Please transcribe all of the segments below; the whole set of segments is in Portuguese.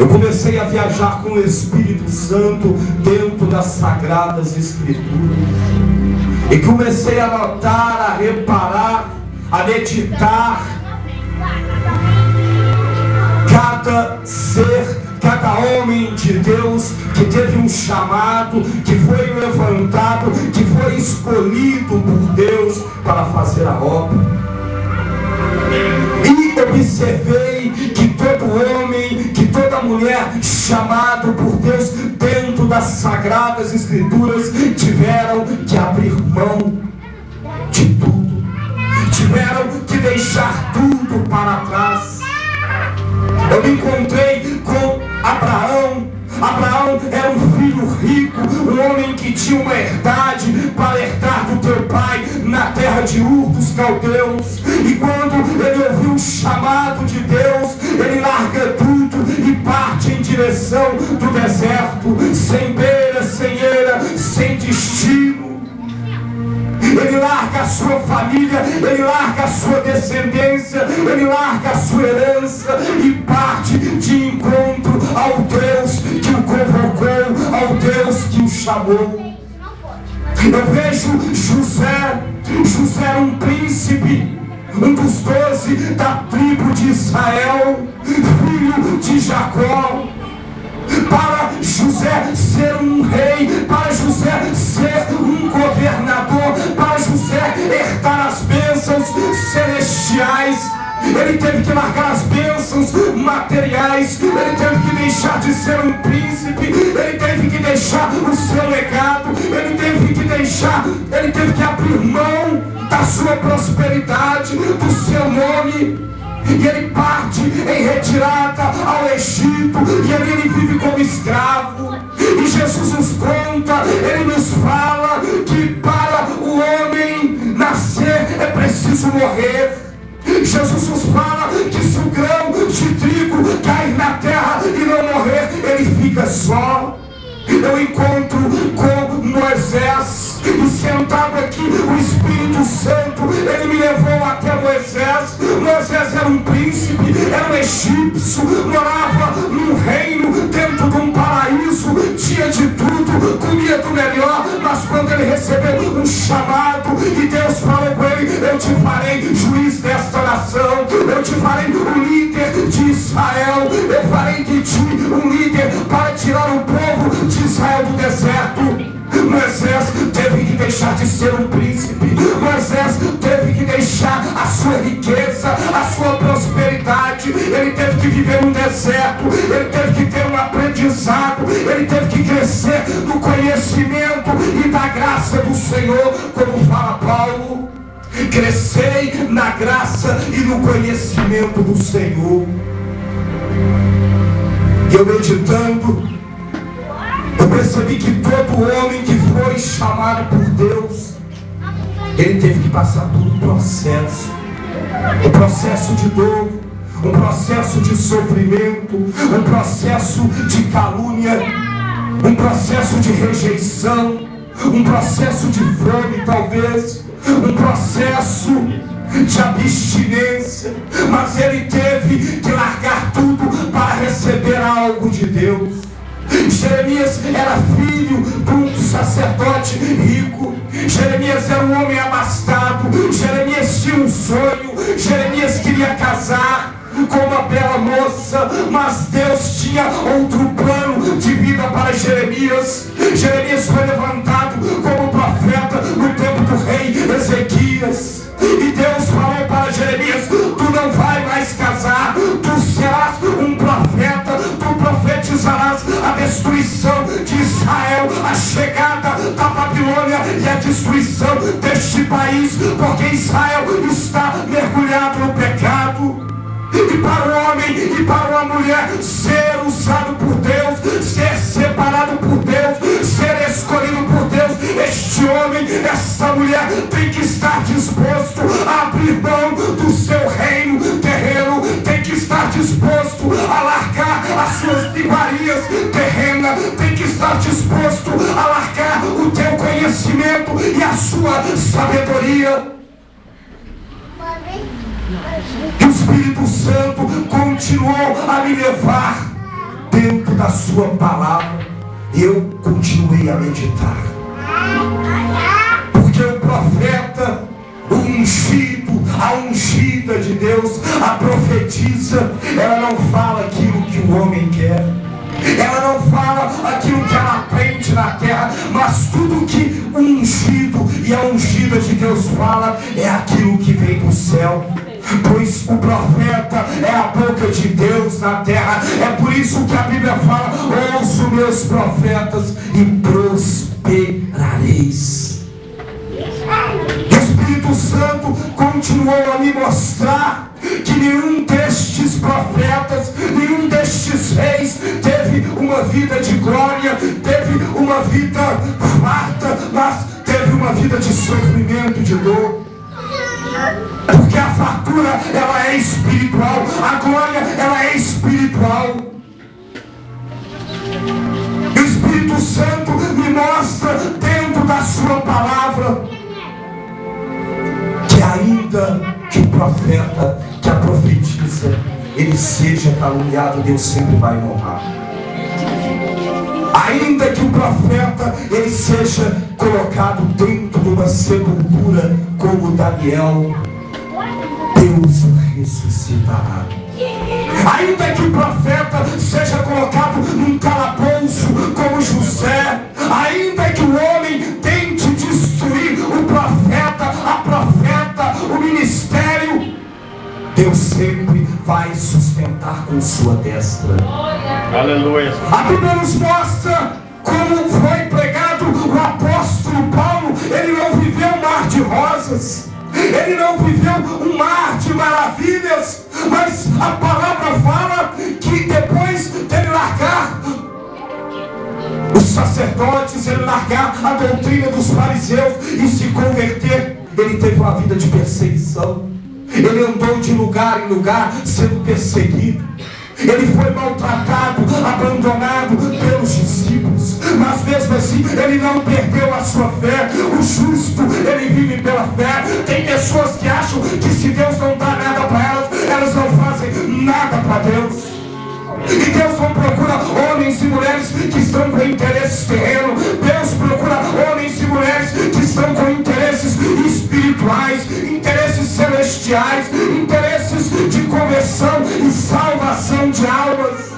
Eu comecei a viajar com o Espírito Santo dentro das Sagradas Escrituras. E comecei a notar, a reparar, a meditar. Cada ser, cada homem de Deus que teve um chamado, que foi levantado, que foi escolhido por Deus para fazer a obra. E observei que todo homem, que toda mulher chamado por Deus dentro das Sagradas Escrituras tiveram que abrir mão de tudo, tiveram que deixar tudo para trás. Eu me encontrei com Abraão. Abraão era um filho rico, um homem que tinha uma herdade para herdar do teu pai na terra de Ur dos Caldeus. E quando ele ouviu o chamado de Deus, ele larga tudo e parte em direção do deserto, sem beira, sem eira, sem destino. Ele larga a sua família, ele larga a sua descendência, ele larga a sua herança e parte de encontro ao Deus que o convocou, ao Deus que o chamou. Eu vejo José. José era um príncipe, um dos 12 da tribo de Israel, filho de Jacó. Para José ser um rei, para José ser um governador, para José herdar as bênçãos celestiais, ele teve que largar as bênçãos materiais, ele teve que deixar de ser um príncipe, ele teve que deixar o seu legado, ele teve que abrir mão da sua prosperidade, do seu nome. E ele parte em retirada ao Egito, e ali ele vive como escravo. E Jesus nos conta, ele nos fala que para o homem nascer é preciso morrer. Jesus nos fala que se o grão de trigo cair na terra e não morrer, ele fica só. Eu encontro com Moisés, e sentado aqui o Espírito Santo, ele me levou até Moisés. Moisés era um príncipe, era um egípcio, morava num reino, dentro de um paraíso, tinha de tudo, comia do melhor. Mas quando ele recebeu um chamado, e Deus falou com ele: eu te farei juiz desta nação, eu te farei um líder de Israel, eu farei de ti um líder para tirar o povo de Israel do deserto. Moisés teve que deixar de ser um príncipe. Moisés teve que deixar a sua riqueza, a sua prosperidade. Ele teve que viver no deserto. Ele teve que ter um aprendizado. Ele teve que crescer no conhecimento e da graça do Senhor, como fala Paulo. Crescei na graça e no conhecimento do Senhor. E eu meditando, eu percebi que todo homem que foi chamado por Deus, ele teve que passar por um processo de dor, um processo de sofrimento, um processo de calúnia, um processo de rejeição, um processo de fome talvez, um processo de abstinência. Mas ele teve que largar tudo para receber algo de Deus. Jeremias era filho de um sacerdote rico. Jeremias era um homem abastado. Jeremias tinha um sonho. Jeremias queria casar com uma bela moça, mas Deus tinha outro plano de vida para Jeremias. Jeremias foi levantado como profeta no tempo do rei Ezequias. E Deus falou para Jeremias: tu não vai mais casar, tu serás um profeta, tu profetizarás a destruição de Israel, a chegada da Babilônia e a destruição deste país, porque Israel está mergulhado no pecado. E para o homem e para uma mulher ser usado por Deus, ser separado por Deus, ser escolhido por Deus, este homem, essa mulher tem que estar disposto a abrir mão do seu reino terreno, tem que estar disposto a largar as suas iguarias terrenas, tem que estar disposto a largar o teu conhecimento e a sua sabedoria. E o Espírito Santo continuou a me levar dentro da sua palavra, eu continuei a meditar. Porque o profeta, o ungido, a ungida de Deus, a profetisa, ela não fala aquilo que o homem quer, ela não fala aquilo que ela aprende na terra, mas tudo que o ungido e a ungida de Deus fala é aquilo que vem do céu. Pois o profeta é a boca de Deus na terra. É por isso que a Bíblia fala: ouço meus profetas e prosperareis. O Espírito Santo continuou a me mostrar que nenhum destes profetas, nenhum destes reis teve uma vida de glória, teve uma vida farta, mas teve uma vida de sofrimento, de dor. Porque a fartura, ela é espiritual, a glória, ela é espiritual. O Espírito Santo me mostra dentro da sua palavra que ainda que o profeta, que a profetisa, ele seja caluniado, Deus sempre vai honrar. Ainda que o profeta, ele seja colocado dentro de uma sepultura como Daniel, Deus o ressuscitará. Ainda que o profeta seja colocado num calabouço como José, ainda que o homem tente destruir o profeta, a profeta, o ministério, Deus sempre vai sustentar com sua destra. Aleluia. A Bíblia nos mostra como foi pregado o apóstolo Paulo. Ele não viveu um mar de rosas, ele não viveu um mar de maravilhas, mas a palavra fala que depois dele largar os sacerdotes, ele largar a doutrina dos fariseus e se converter, ele teve uma vida de perseguição. Ele andou de lugar em lugar sendo perseguido. Ele foi maltratado, abandonado pelos discípulos, mas mesmo assim ele não perdeu a sua fé. O justo, ele vive pela fé. Tem pessoas que acham que se Deus não dá nada para elas, elas não fazem nada para Deus. E Deus não procura homens e mulheres que estão com interesses terrenos. Deus procura homens e mulheres que estão com interesses espirituais, interesses celestiais, interesses de conversão e salvação de almas.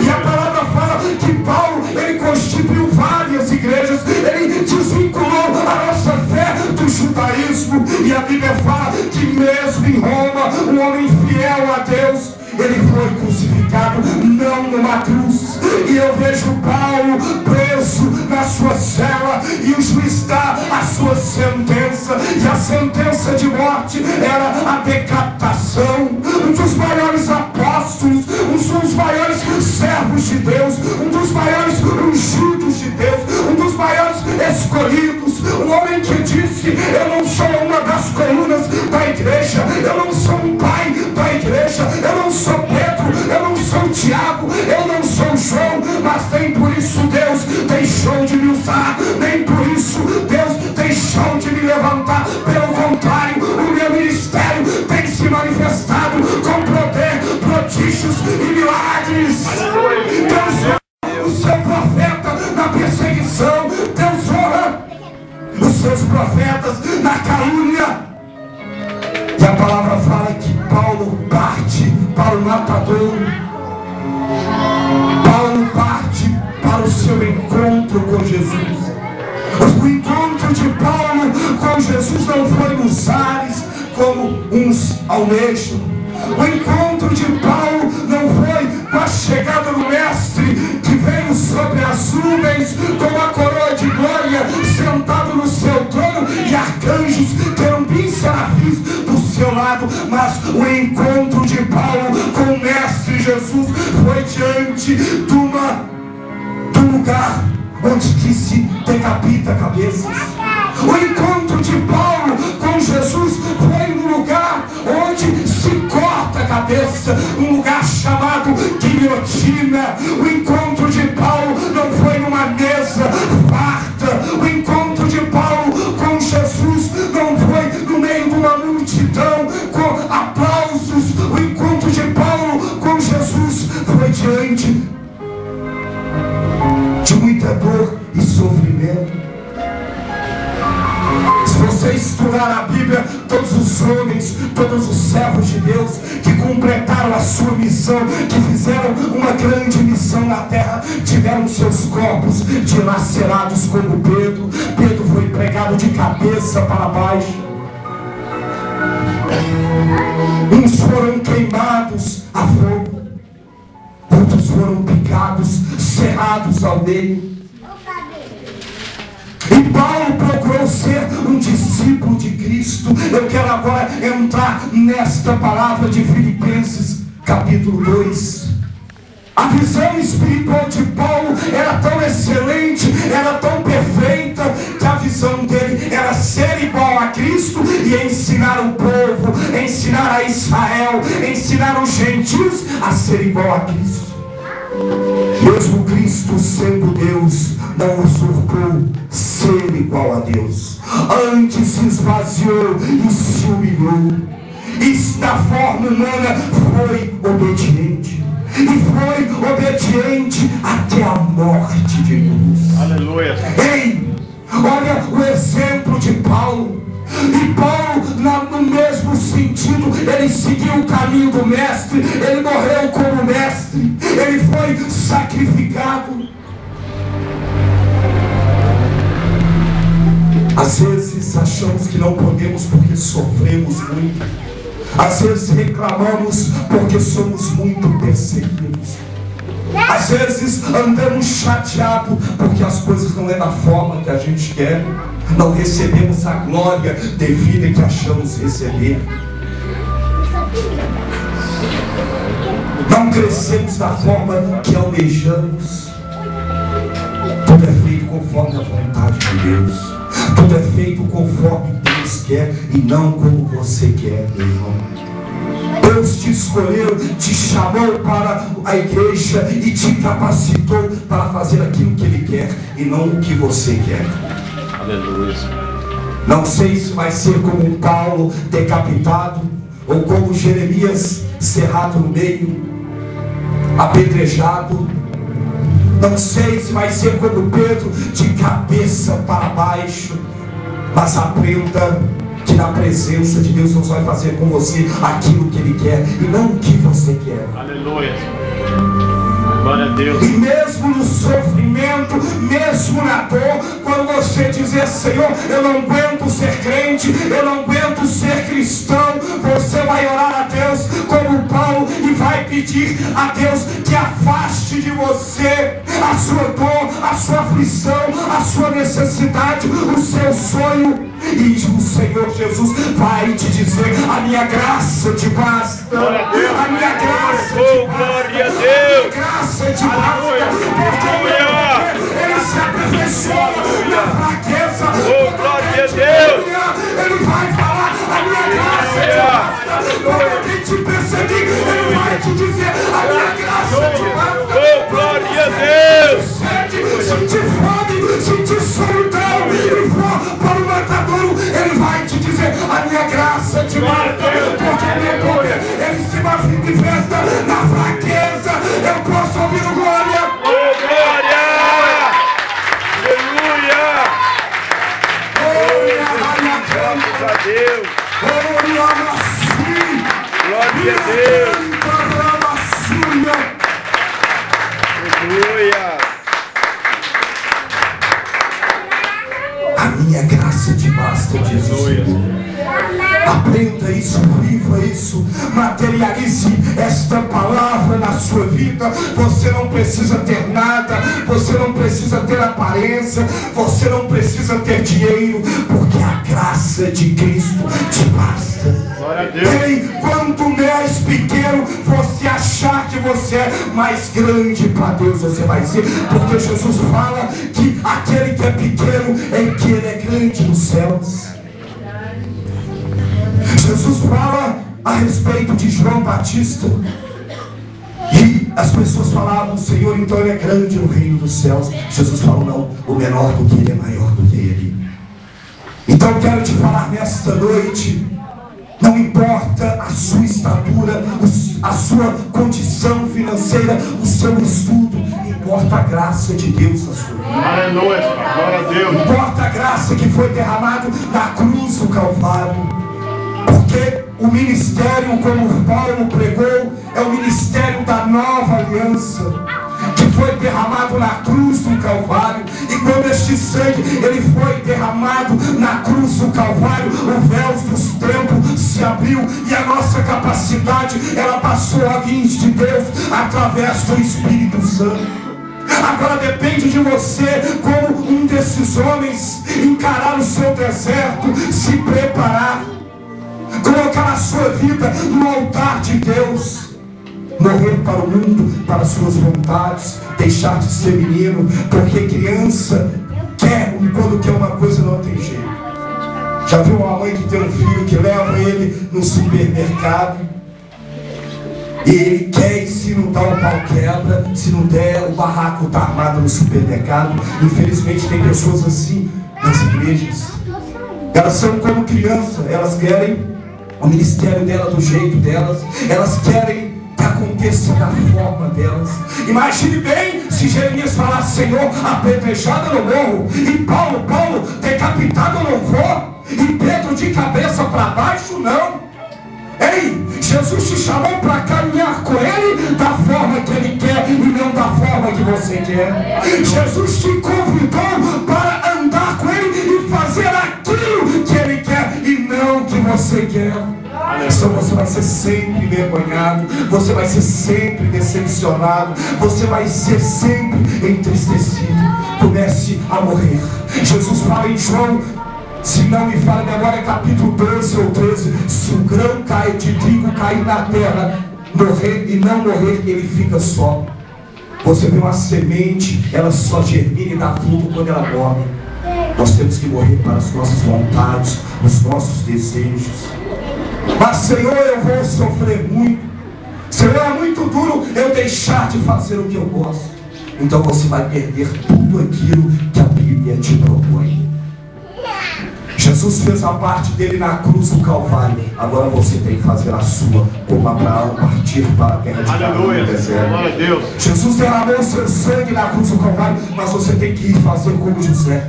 E a palavra fala que Paulo, ele constituiu várias igrejas, ele desvinculou a nossa fé do judaísmo. E a Bíblia fala que mesmo em Roma, um homem fiel a Deus, ele foi crucificado, não numa cruz. E eu vejo Paulo preso na sua cela, e o juiz dá a sua sentença, e a sentença de morte era a decapitação. Um dos maiores apóstolos, um dos maiores servos de Deus, um dos maiores ungidos de Deus, um dos maiores escolhidos, um homem que disse: eu não sou uma das colunas da igreja, eu não sou um pai da igreja, eu não sou Pedro, eu não sou Tiago, eu não sou João, mas nem por isso Deus deixou de me usar, nem por isso Deus deixou de me levantar. Pelo contrário, o meu ministério tem se manifestado com poder, prodígios e milagres. Deus honra o seu profeta na perseguição, Deus honra os seus profetas na calúnia. E a palavra fala que Paulo parte para o matadouro. Paulo parte para o seu encontro com Jesus. O encontro de Paulo com Jesus não foi nos ares, como uns almejam. O encontro de Paulo não foi com a chegada do mestre, que veio sobre as nuvens com uma coroa de glória, sentado no seu trono, e arcanjos, querubins, serafins do seu lado. Mas o encontro de Paulo com o mestre Jesus foi diante de um lugar onde que se decapita cabeças. O encontro de Paulo com Jesus foi no lugar onde se corta a cabeça, um lugar chamado guilhotina. O encontro de Paulo não foi numa mesa farta. O encontro de Paulo com Jesus não foi no meio de uma multidão com aplausos. O encontro de Paulo com Jesus foi diante estudar a Bíblia, todos os homens, todos os servos de Deus que completaram a sua missão, que fizeram uma grande missão na terra, tiveram seus corpos dilacerados como Pedro. Pedro foi pregado de cabeça para baixo. Uns foram queimados a fogo, outros foram picados, cerrados ao meio. E Paulo procurou ser um discípulo de Cristo. Eu quero agora entrar nesta palavra de Filipenses capítulo 2. A visão espiritual de Paulo era tão excelente, era tão perfeita, que a visão dele era ser igual a Cristo e ensinar o povo, ensinar a Israel, ensinar os gentios a ser igual a Cristo. Mesmo Cristo sendo Deus, não usurpou ser igual a Deus. Antes se esvaziou e se humilhou. E na forma humana foi obediente. E foi obediente até a morte de cruz. Aleluia. Ei, olha o exemplo de Paulo. E Paulo, no mesmo sentido, ele seguiu o caminho do mestre. Ele morreu como mestre. Ele foi sacrificado. Às vezes achamos que não podemos porque sofremos muito. Às vezes reclamamos porque somos muito perseguidos. Às vezes andamos chateados porque as coisas não é da forma que a gente quer. Não recebemos a glória devida que achamos receber. Não crescemos da forma que almejamos. Tudo é feito conforme a vontade de Deus. Tudo é feito conforme Deus quer e não como você quer, meu irmão. Deus te escolheu, te chamou para a igreja e te capacitou para fazer aquilo que Ele quer e não o que você quer. Aleluia. Não sei se vai ser como um Paulo decapitado ou como Jeremias cerrado no meio, apedrejado. Não sei se vai ser como Pedro de cabeça para baixo. Mas aprenda que na presença de Deus Deus vai fazer com você aquilo que Ele quer e não o que você quer. Aleluia. Glória a Deus. E mesmo no sofrimento, mesmo na dor, quando você dizer: Senhor, eu não aguento ser crente, eu não aguento ser cristão, você vai orar a Deus como Paulo e vai pedir a Deus que afaste de você a sua dor, a sua aflição, a sua necessidade, o seu sonho. E o Senhor Jesus vai te dizer: a minha graça te basta, a minha graça te basta, glória a Deus, a minha graça te basta, porque Ele se aperfeiçoa na fraqueza. Glória a Deus. Ele vai falar: a minha graça te basta. Quando alguém te perseguir, Ele vai te dizer: a minha graça te basta. Glória a Deus. Sentir fome, sentir solidão e for para o matadouro, Ele vai te dizer: a minha graça te basta, porque meu poder Ele se manifesta na fraqueza. Eu posso ouvir o glória. Glória! Aleluia! Graças a Deus! Glória a Deus! Aleluia! A minha graça te basta, Jesus. Aprenda isso, viva isso, materialize esta palavra na sua vida. Você não precisa ter nada, você não precisa ter aparência, você não precisa ter dinheiro, porque a graça de Cristo te basta. Glória a Deus. Ei, quanto mais pequeno você achar que você é, mais grande para Deus você vai ser, porque Jesus fala que aquele que é pequeno é que ele é grande nos céus. Jesus fala a respeito de João Batista e as pessoas falavam: Senhor, então ele é grande no reino dos céus. Jesus falou: não, o menor do que ele é maior do que ele. Então eu quero te falar nesta noite: não importa a sua estatura, a sua condição financeira, o seu estudo, importa importa a graça de Deus na sua vida. Aleluia, glória a Deus. Importa a graça que foi derramada na cruz do Calvário. Porque o ministério, como Paulo pregou, é o ministério da nova aliança, que foi derramado na cruz do Calvário. E quando este sangue ele foi derramado na cruz do Calvário, o véu dos tempos se abriu e a nossa capacidade ela passou a vir de Deus através do Espírito Santo. Agora depende de você, como um desses homens, encarar o seu deserto, se preparar, colocar a sua vida no altar de Deus, morrer para o mundo, para as suas vontades, deixar de ser menino, porque criança quer, quando quer uma coisa não tem jeito. Já viu uma mãe que tem um filho que leva ele no supermercado e ele quer, e se não dá, o pau quebra, se não der, o barraco está armado no supermercado. Infelizmente tem pessoas assim nas igrejas. Elas são como criança, elas querem o ministério dela do jeito delas, elas querem que aconteça da forma delas. Imagine bem se Jeremias falasse: Senhor, apedrejado eu não morro, e Paulo, decapitado eu não vou, e Pedro de cabeça para baixo não. Ei, Jesus te chamou para caminhar com Ele da forma que Ele quer e não da forma que você quer. Jesus te convidou para andar com Ele e fazer aquilo que Ele quer e não o que você quer. Então você vai ser sempre envergonhado, você vai ser sempre decepcionado, você vai ser sempre entristecido. Comece a morrer. Jesus fala em João, se não me fala agora, é capítulo 12 ou 13: se o grão de trigo cair na terra, morrer e não morrer, ele fica só. Você vê uma semente, ela só germina e dá fruto quando ela morre. Nós temos que morrer para as nossas vontades, os nossos desejos. Mas Senhor, eu vou sofrer muito. Senhor, é muito duro eu deixar de fazer o que eu gosto. Então você vai perder tudo aquilo que a Bíblia te propõe. Jesus fez a parte dele na cruz do Calvário. Agora você tem que fazer a sua, como Abraão partir para a terra de Canaã no deserto. Jesus derramou o seu sangue na cruz do Calvário, mas você tem que ir fazer como José.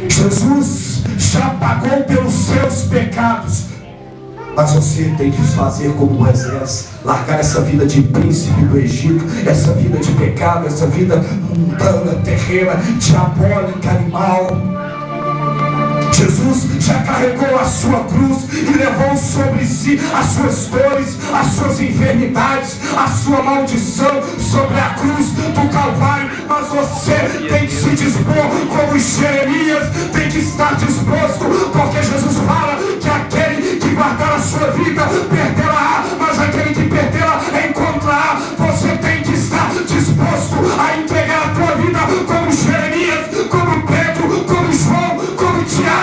Jesus já pagou pelos seus pecados, mas você tem que fazer como Moisés, largar essa vida de príncipe do Egito, essa vida de pecado, essa vida mundana, terrena, diabólica, animal. Jesus já carregou a sua cruz e levou sobre si as suas dores, as suas enfermidades, a sua maldição sobre a cruz do Calvário. Mas você tem que se dispor como Jeremias, tem que estar disposto, porque Jesus fala que aquele que guardar a sua vida perderá, mas aquele que perdê-la encontrará. Você tem que estar disposto a entregar a tua vida como Jeremias, como Pedro, como João, como Tiago.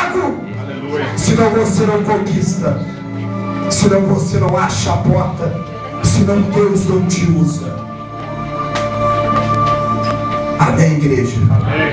Senão você não conquista, senão você não acha a porta, senão Deus não te usa. Amém, igreja? Amém.